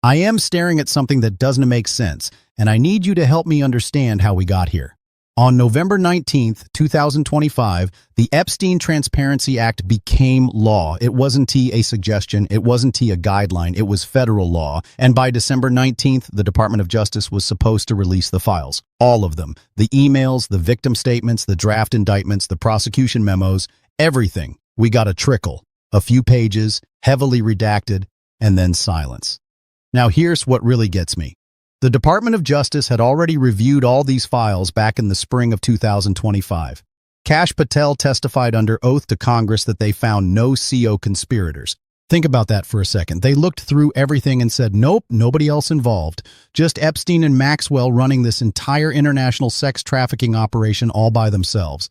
I am staring at something that doesn't make sense, and I need you to help me understand how we got here. On November 19th, 2025, the Epstein Transparency Act became law. It wasn't a suggestion, it wasn't a guideline, it was federal law. And by December 19th, the Department of Justice was supposed to release the files. All of them. The emails, the victim statements, the draft indictments, the prosecution memos, everything. We got a trickle. A few pages, heavily redacted, and then silence. Now here's what really gets me. The Department of Justice had already reviewed all these files back in the spring of 2025. Patel testified under oath to Congress that they found no co-conspirators. Think about that for a second. They looked through everything and said, nope, nobody else involved. Just Epstein and Maxwell running this entire international sex trafficking operation all by themselves.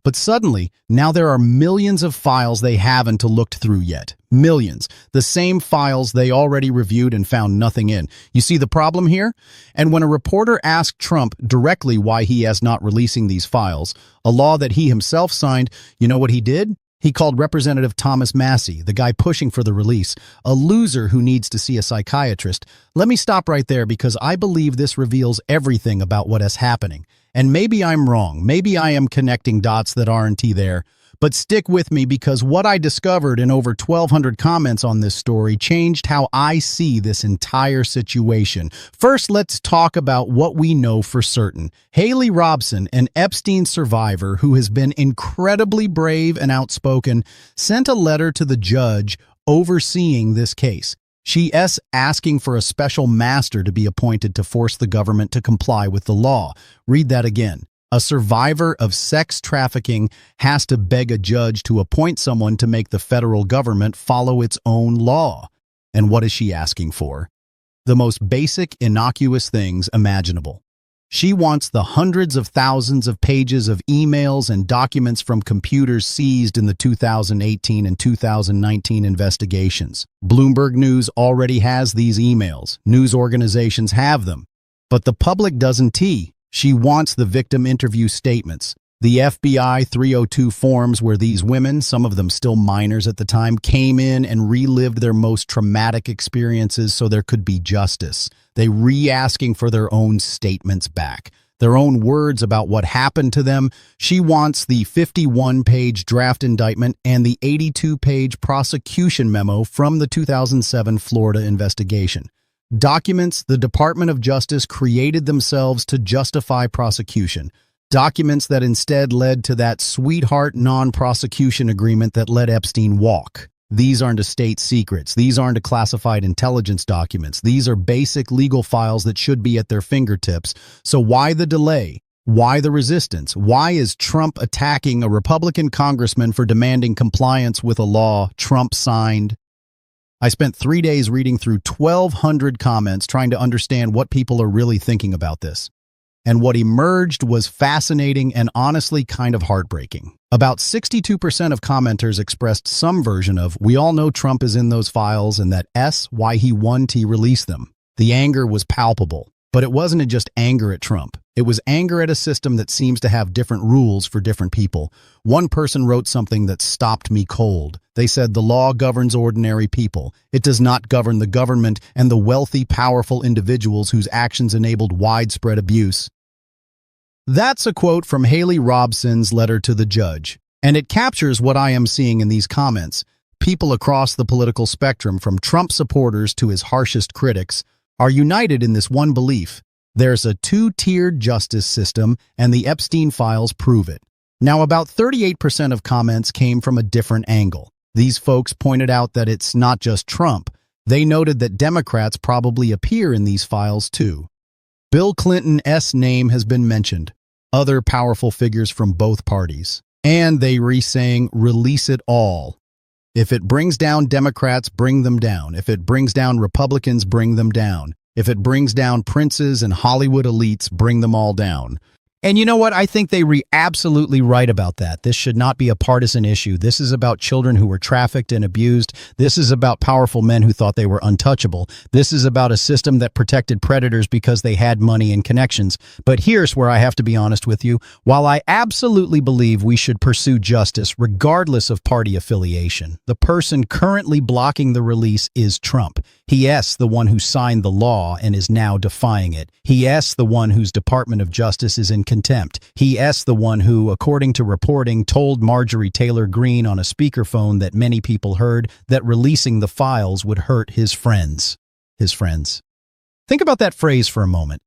But suddenly, now there are millions of files they haven't looked through yet. Millions. The same files they already reviewed and found nothing in. You see the problem here? And when a reporter asked Trump directly why he is not releasing these files, a law that he himself signed, you know what he did? He called Representative Thomas Massie, the guy pushing for the release, a loser who needs to see a psychiatrist. Let me stop right there because I believe this reveals everything about what is happening. And maybe I'm wrong. Maybe I am connecting dots that aren't there. But stick with me because what I discovered in over 1,200 comments on this story changed how I see this entire situation. First, let's talk about what we know for certain. Haley Robson, an Epstein survivor who has been incredibly brave and outspoken, sent a letter to the judge overseeing this case. She is asking for a special master to be appointed to force the government to comply with the law. Read that again. A survivor of sex trafficking has to beg a judge to appoint someone to make the federal government follow its own law. And what is she asking for? The most basic, innocuous things imaginable. She wants the hundreds of thousands of pages of emails and documents from computers seized in the 2018 and 2019 investigations. Bloomberg News already has these emails. News organizations have them. But the public doesn't. She wants the victim interview statements. The FBI 302 forms where these women, some of them still minors at the time, came in and relived their most traumatic experiences so there could be justice. They re-asking for their own statements back, their own words about what happened to them. She wants the 51-page draft indictment and the 82-page prosecution memo from the 2007 Florida investigation. Documents the Department of Justice created themselves to justify prosecution. Documents that instead led to that sweetheart non-prosecution agreement that let Epstein walk. These aren't state secrets. These aren't classified intelligence documents. These are basic legal files that should be at their fingertips. So why the delay? Why the resistance? Why is Trump attacking a Republican congressman for demanding compliance with a law Trump signed? I spent 3 days reading through 1,200 comments trying to understand what people are really thinking about this. And what emerged was fascinating and honestly kind of heartbreaking. About 62% of commenters expressed some version of, we all know Trump is in those files and that why he won to release them. The anger was palpable, but it wasn't just anger at Trump. It was anger at a system that seems to have different rules for different people. One person wrote something that stopped me cold. They said the law governs ordinary people. It does not govern the government and the wealthy, powerful individuals whose actions enabled widespread abuse. That's a quote from Haley Robson's letter to the judge, and it captures what I am seeing in these comments. People across the political spectrum, from Trump supporters to his harshest critics, are united in this one belief. There's a two-tiered justice system, and the Epstein files prove it. Now, about 38% of comments came from a different angle. These folks pointed out that it's not just Trump. They noted that Democrats probably appear in these files too. Bill Clinton's name has been mentioned, other powerful figures from both parties. And they re-saying, release it all. If it brings down Democrats, bring them down. If it brings down Republicans, bring them down. If it brings down princes and Hollywood elites, bring them all down. And you know what? I think they were absolutely right about that. This should not be a partisan issue. This is about children who were trafficked and abused. This is about powerful men who thought they were untouchable. This is about a system that protected predators because they had money and connections. But here's where I have to be honest with you. While I absolutely believe we should pursue justice regardless of party affiliation, the person currently blocking the release is Trump. He S, the one who signed the law and is now defying it. He S, the one whose Department of Justice is in contempt. He S, the one who, according to reporting, told Marjorie Taylor Greene on a speakerphone that many people heard that releasing the files would hurt his friends. His friends. Think about that phrase for a moment.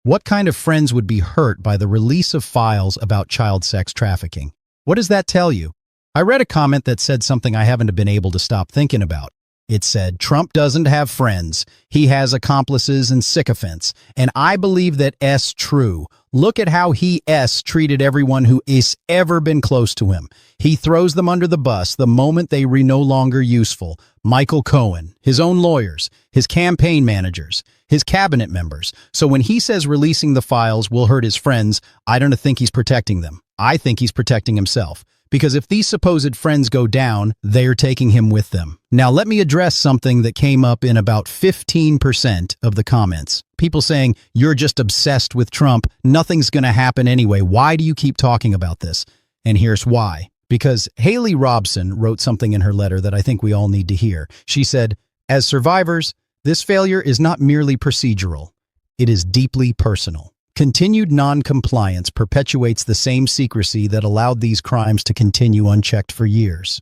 What kind of friends would be hurt by the release of files about child sex trafficking? What does that tell you? I read a comment that said something I haven't been able to stop thinking about. It said, Trump doesn't have friends. He has accomplices and sycophants. And I believe that S true. Look at how he S treated everyone who is ever been close to him. He throws them under the bus the moment they were no longer useful. Michael Cohen, his own lawyers, his campaign managers, his cabinet members. So when he says releasing the files will hurt his friends, I don't think he's protecting them. I think he's protecting himself. Because if these supposed friends go down, they're taking him with them. Now let me address something that came up in about 15% of the comments. People saying, you're just obsessed with Trump. Nothing's going to happen anyway. Why do you keep talking about this? And here's why. Because Haley Robson wrote something in her letter that I think we all need to hear. She said, as survivors, this failure is not merely procedural. It is deeply personal. Continued non-compliance perpetuates the same secrecy that allowed these crimes to continue unchecked for years.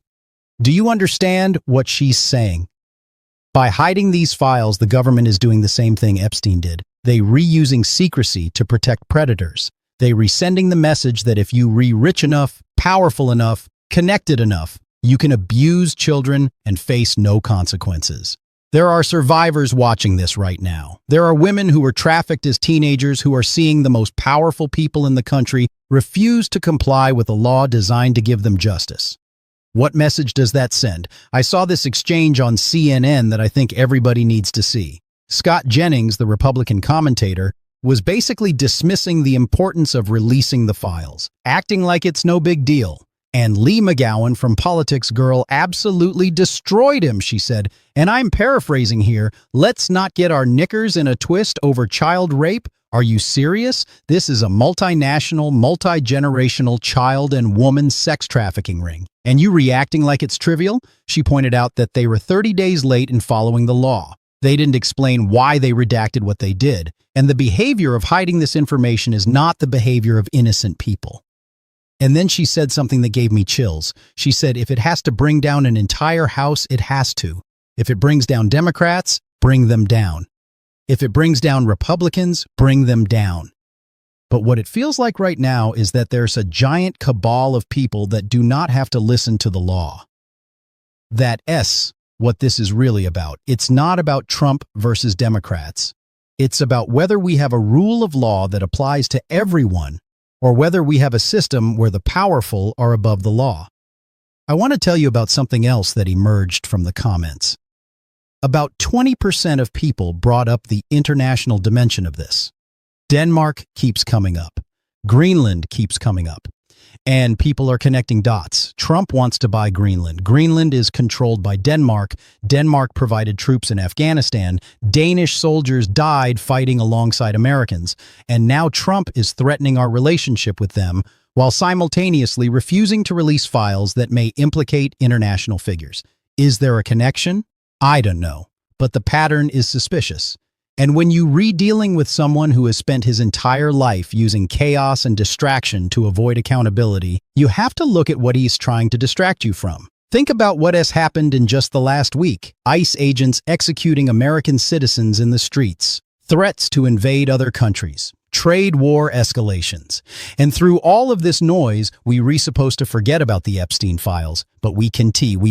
Do you understand what she's saying? By hiding these files, the government is doing the same thing Epstein did. They reusing secrecy to protect predators. They resending the message that if you rich enough, powerful enough, connected enough, you can abuse children and face no consequences. There are survivors watching this right now. There are women who were trafficked as teenagers who are seeing the most powerful people in the country refuse to comply with a law designed to give them justice. What message does that send? I saw this exchange on CNN that I think everybody needs to see. Scott Jennings, the Republican commentator, was basically dismissing the importance of releasing the files, acting like it's no big deal. And Lee McGowan from Politics Girl absolutely destroyed him, she said. And I'm paraphrasing here, let's not get our knickers in a twist over child rape. Are you serious? This is a multinational, multi-generational child and woman sex trafficking ring. And you reacting like it's trivial? She pointed out that they were 30 days late in following the law. They didn't explain why they redacted what they did. And the behavior of hiding this information is not the behavior of innocent people. And then she said something that gave me chills. She said, if it has to bring down an entire house, it has to. If it brings down Democrats, bring them down. If it brings down Republicans, bring them down. But what it feels like right now is that there's a giant cabal of people that do not have to listen to the law. That's what this is really about. It's not about Trump versus Democrats. It's about whether we have a rule of law that applies to everyone or whether we have a system where the powerful are above the law. I want to tell you about something else that emerged from the comments. About 20% of people brought up the international dimension of this. Denmark keeps coming up. Greenland keeps coming up. And people are connecting dots. Trump wants to buy Greenland. Greenland is controlled by Denmark. Denmark provided troops in Afghanistan. Danish soldiers died fighting alongside Americans. And now Trump is threatening our relationship with them while simultaneously refusing to release files that may implicate international figures. Is there a connection? I don't know. But the pattern is suspicious. And when you re-dealing with someone who has spent his entire life using chaos and distraction to avoid accountability, you have to look at what he's trying to distract you from. Think about what has happened in just the last week. ICE agents executing American citizens in the streets, threats to invade other countries, trade war escalations. And through all of this noise, we're supposed to forget about the Epstein files, but we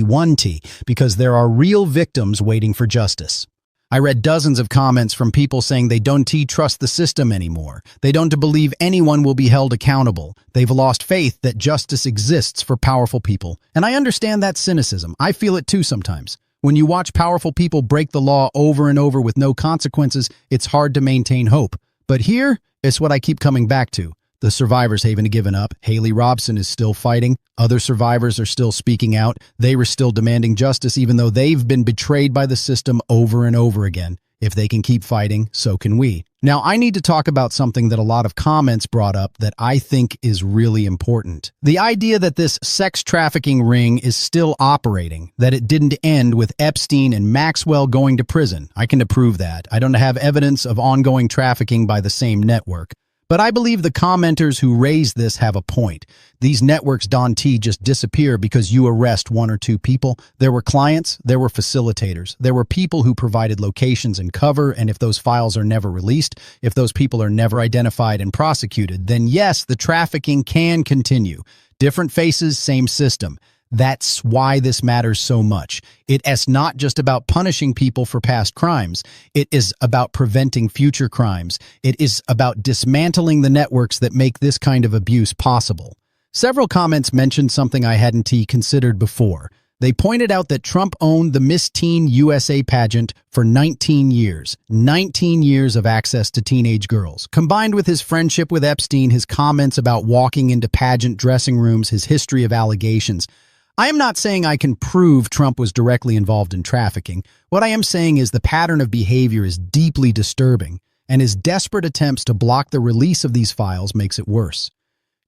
won because there are real victims waiting for justice. I read dozens of comments from people saying they don't trust the system anymore. They don't believe anyone will be held accountable. They've lost faith that justice exists for powerful people. And I understand that cynicism. I feel it too sometimes. When you watch powerful people break the law over and over with no consequences, it's hard to maintain hope. But here, it's what I keep coming back to. The survivors haven't given up. Haley Robson is still fighting. Other survivors are still speaking out. They were still demanding justice even though they've been betrayed by the system over and over again. If they can keep fighting, so can we. Now, I need to talk about something that a lot of comments brought up that I think is really important. The idea that this sex trafficking ring is still operating, that it didn't end with Epstein and Maxwell going to prison. I can approve that. I don't have evidence of ongoing trafficking by the same network. But I believe the commenters who raised this have a point. These networks don't just disappear because you arrest one or two people. There were clients, there were facilitators, there were people who provided locations and cover, and if those files are never released, if those people are never identified and prosecuted, then yes, the trafficking can continue. Different faces, same system. That's why this matters so much. It is not just about punishing people for past crimes. It is about preventing future crimes. It is about dismantling the networks that make this kind of abuse possible. Several comments mentioned something I hadn't considered before. They pointed out that Trump owned the Miss Teen USA pageant for 19 years. 19 years of access to teenage girls. Combined with his friendship with Epstein, his comments about walking into pageant dressing rooms, his history of allegations. I am not saying I can prove Trump was directly involved in trafficking. What I am saying is the pattern of behavior is deeply disturbing, and his desperate attempts to block the release of these files makes it worse.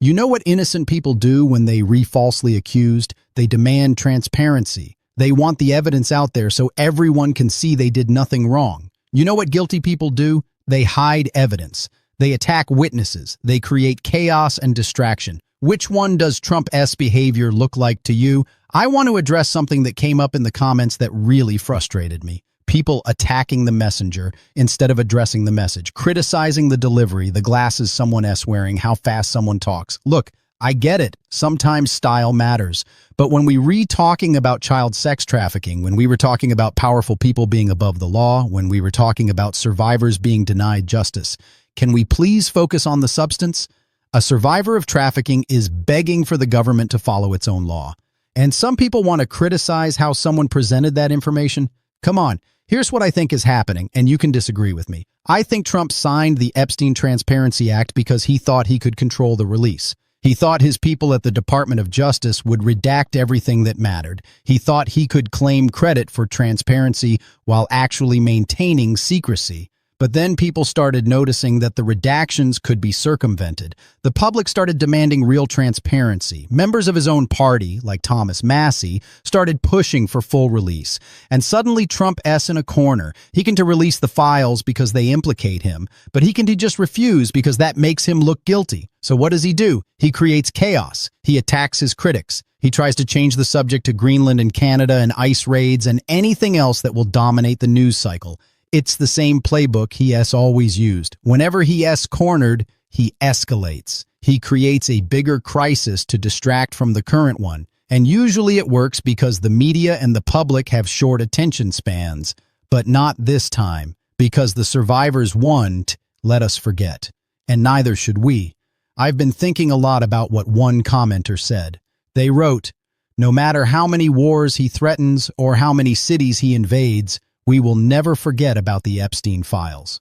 You know what innocent people do when they falsely accused? They demand transparency. They want the evidence out there so everyone can see they did nothing wrong. You know what guilty people do? They hide evidence. They attack witnesses. They create chaos and distraction. Which one does Trump's behavior look like to you? I want to address something that came up in the comments that really frustrated me. People attacking the messenger instead of addressing the message, criticizing the delivery, the glasses someone else wearing, how fast someone talks. Look, I get it. Sometimes style matters. But when we talking about child sex trafficking, when we were talking about powerful people being above the law, when we were talking about survivors being denied justice, can we please focus on the substance? A survivor of trafficking is begging for the government to follow its own law. And some people want to criticize how someone presented that information. Come on, here's what I think is happening, and you can disagree with me. I think Trump signed the Epstein Transparency Act because he thought he could control the release. He thought his people at the Department of Justice would redact everything that mattered. He thought he could claim credit for transparency while actually maintaining secrecy. But then people started noticing that the redactions could be circumvented. The public started demanding real transparency. Members of his own party, like Thomas Massie, started pushing for full release. And suddenly Trump's in a corner. He can release the files because they implicate him, but he can just refuse because that makes him look guilty. So what does he do? He creates chaos. He attacks his critics. He tries to change the subject to Greenland and Canada and ICE raids and anything else that will dominate the news cycle. It's the same playbook he has always used. Whenever he has cornered, he escalates. He creates a bigger crisis to distract from the current one. And usually it works because the media and the public have short attention spans. But not this time, because the survivors won't let us forget. And neither should we. I've been thinking a lot about what one commenter said. They wrote, "No matter how many wars he threatens or how many cities he invades, we will never forget about the Epstein files."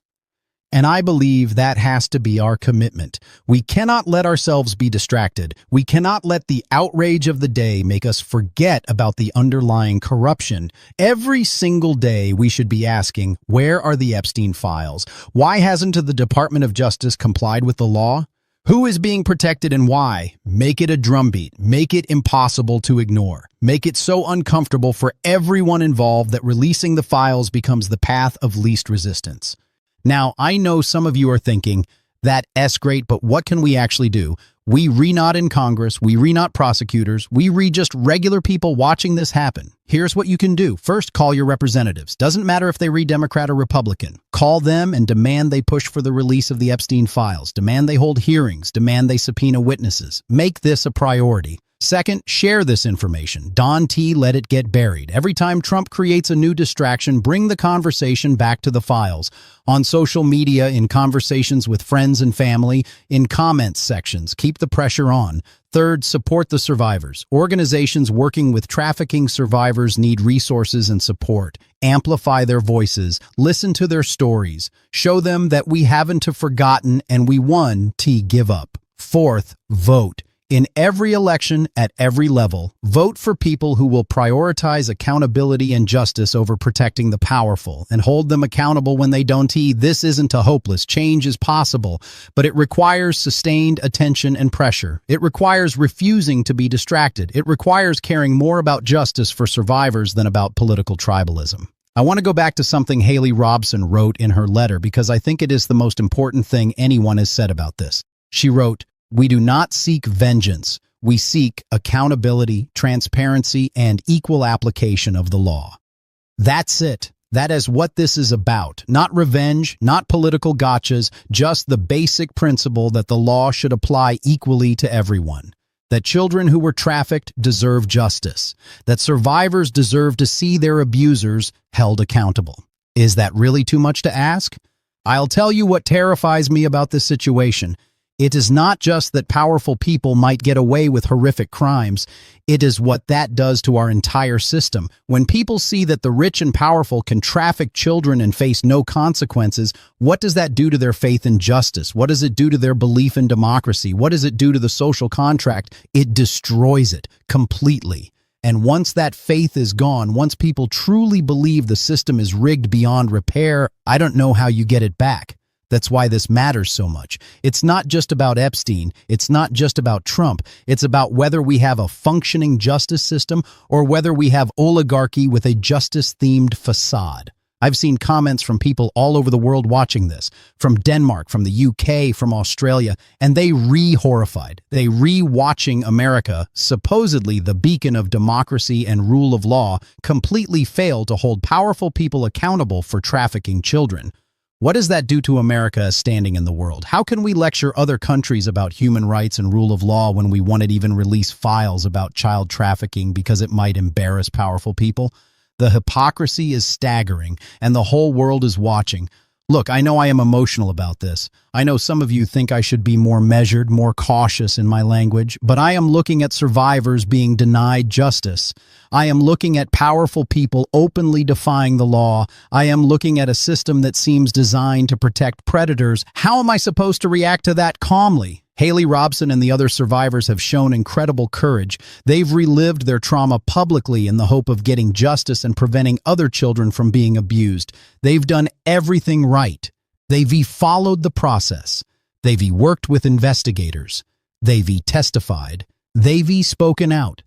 And I believe that has to be our commitment. We cannot let ourselves be distracted. We cannot let the outrage of the day make us forget about the underlying corruption. Every single day we should be asking, where are the Epstein files? Why hasn't the Department of Justice complied with the law? Who is being protected and why? Make it a drumbeat. Make it impossible to ignore. Make it so uncomfortable for everyone involved that releasing the files becomes the path of least resistance. Now, I know some of you are thinking, that's great, but what can we actually do? We not in Congress, we not prosecutors, we just regular people watching this happen. Here's what you can do. First, call your representatives. Doesn't matter if they Democrat or Republican. Call them and demand they push for the release of the Epstein files. Demand they hold hearings. Demand they subpoena witnesses. Make this a priority. Second, share this information. Don't let it get buried. Every time Trump creates a new distraction, bring the conversation back to the files. On social media, in conversations with friends and family, in comments sections. Keep the pressure on. Third, support the survivors. Organizations working with trafficking survivors need resources and support. Amplify their voices. Listen to their stories. Show them that we haven't forgotten and we won't give up. Fourth, vote. In every election, at every level, vote for people who will prioritize accountability and justice over protecting the powerful and hold them accountable when they don't. This isn't a hopeless. Change is possible, but it requires sustained attention and pressure. It requires refusing to be distracted. It requires caring more about justice for survivors than about political tribalism. I want to go back to something Haley Robson wrote in her letter because I think it is the most important thing anyone has said about this. She wrote, "We do not seek vengeance. We seek accountability, transparency, and equal application of the law." That's it. That is what this is about. Not revenge, not political gotchas, just the basic principle that the law should apply equally to everyone. That children who were trafficked deserve justice. That survivors deserve to see their abusers held accountable. Is that really too much to ask? I'll tell you what terrifies me about this situation. It is not just that powerful people might get away with horrific crimes. It is what that does to our entire system. When people see that the rich and powerful can traffic children and face no consequences, what does that do to their faith in justice? What does it do to their belief in democracy? What does it do to the social contract? It destroys it completely. And once that faith is gone, once people truly believe the system is rigged beyond repair, I don't know how you get it back. That's why this matters so much. It's not just about Epstein. It's not just about Trump. It's about whether we have a functioning justice system or whether we have oligarchy with a justice-themed facade. I've seen comments from people all over the world watching this, from Denmark, from the UK, from Australia, and they re-horrified. They re-watching America, supposedly the beacon of democracy and rule of law, completely fail to hold powerful people accountable for trafficking children. What does that do to America as standing in the world? How can we lecture other countries about human rights and rule of law when we won't even release files about child trafficking because it might embarrass powerful people? The hypocrisy is staggering, and the whole world is watching. Look, I know I am emotional about this. I know some of you think I should be more measured, more cautious in my language, but I am looking at survivors being denied justice. I am looking at powerful people openly defying the law. I am looking at a system that seems designed to protect predators. How am I supposed to react to that calmly? Haley Robson and the other survivors have shown incredible courage. They've relived their trauma publicly in the hope of getting justice and preventing other children from being abused. They've done everything right. They've followed the process. They've worked with investigators. They've testified. They've spoken out.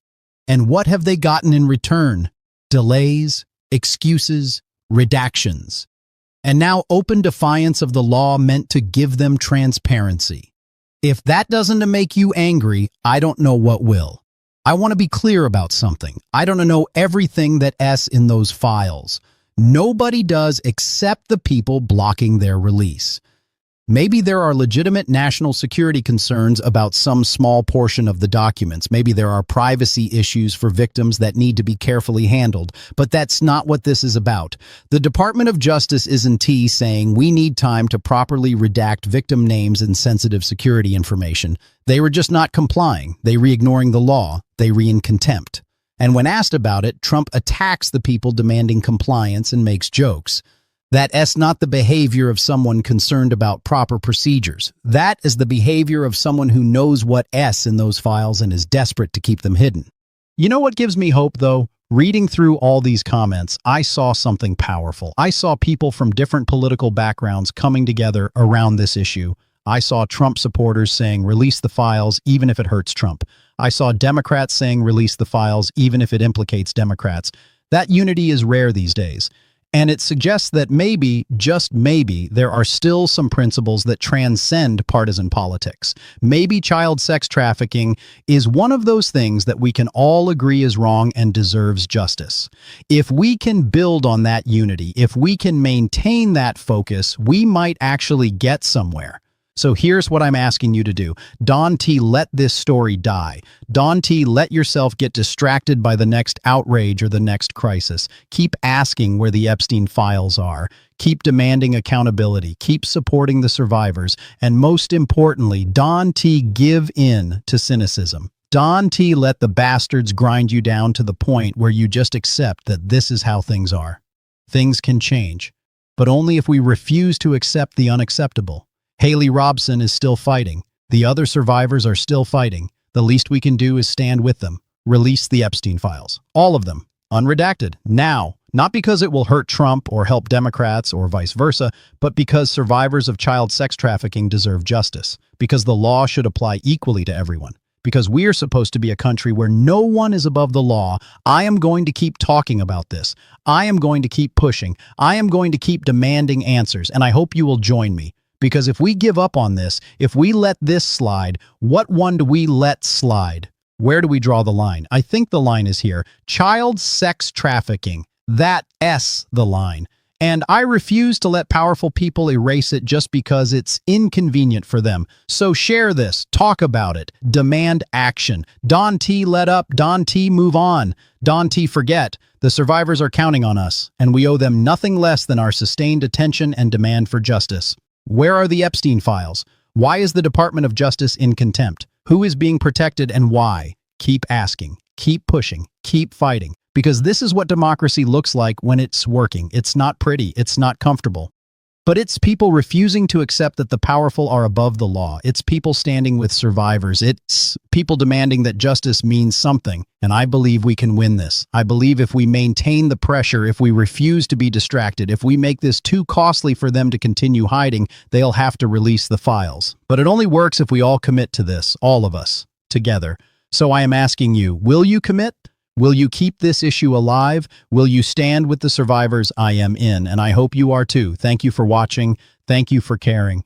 And what have they gotten in return? Delays, excuses, redactions. And now open defiance of the law meant to give them transparency. If that doesn't make you angry, I don't know what will. I want to be clear about something. I don't know everything that's in those files. Nobody does except the people blocking their release. Maybe there are legitimate national security concerns about some small portion of the documents. Maybe there are privacy issues for victims that need to be carefully handled. But that's not what this is about. The Department of Justice isn't saying we need time to properly redact victim names and sensitive security information. They were just not complying. They re-ignoring the law. They re-in contempt. And when asked about it, Trump attacks the people demanding compliance and makes jokes. That's not the behavior of someone concerned about proper procedures. That is the behavior of someone who knows what's in those files and is desperate to keep them hidden. You know what gives me hope, though? Reading through all these comments, I saw something powerful. I saw people from different political backgrounds coming together around this issue. I saw Trump supporters saying, release the files even if it hurts Trump. I saw Democrats saying, release the files even if it implicates Democrats. That unity is rare these days. And it suggests that maybe, just maybe, there are still some principles that transcend partisan politics. Maybe child sex trafficking is one of those things that we can all agree is wrong and deserves justice. If we can build on that unity, if we can maintain that focus, we might actually get somewhere. So here's what I'm asking you to do. Don T, let this story die. Don T, let yourself get distracted by the next outrage or the next crisis. Keep asking where the Epstein files are. Keep demanding accountability. Keep supporting the survivors. And most importantly, Don T, give in to cynicism. Don T, let the bastards grind you down to the point where you just accept that this is how things are. Things can change, but only if we refuse to accept the unacceptable. Haley Robson is still fighting. The other survivors are still fighting. The least we can do is stand with them. Release the Epstein files. All of them. Unredacted. Now. Not because it will hurt Trump or help Democrats or vice versa, but because survivors of child sex trafficking deserve justice. Because the law should apply equally to everyone. Because we are supposed to be a country where no one is above the law. I am going to keep talking about this. I am going to keep pushing. I am going to keep demanding answers, and I hope you will join me. Because if we give up on this, if we let this slide, what one do we let slide? Where do we draw the line? I think the line is here. Child sex trafficking. That's the line. And I refuse to let powerful people erase it just because it's inconvenient for them. So share this, talk about it, demand action. Don T, let up. Don T, move on. Don T, forget. The survivors are counting on us, and we owe them nothing less than our sustained attention and demand for justice. Where are the Epstein files? Why is the Department of Justice in contempt? Who is being protected and why? Keep asking, keep pushing, keep fighting. Because this is what democracy looks like when it's working. It's not pretty. It's not comfortable. But it's people refusing to accept that the powerful are above the law. It's people standing with survivors. It's people demanding that justice means something. And I believe we can win this. I believe if we maintain the pressure, if we refuse to be distracted, if we make this too costly for them to continue hiding, they'll have to release the files. But it only works if we all commit to this, all of us, together. So I am asking you, will you commit? Will you keep this issue alive? Will you stand with the survivors? I am in, and I hope you are too. Thank you for watching. Thank you for caring.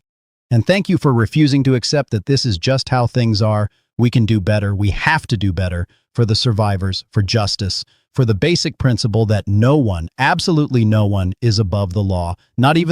And thank you for refusing to accept that this is just how things are. We can do better. We have to do better for the survivors, for justice, for the basic principle that no one, absolutely no one, is above the law. Not even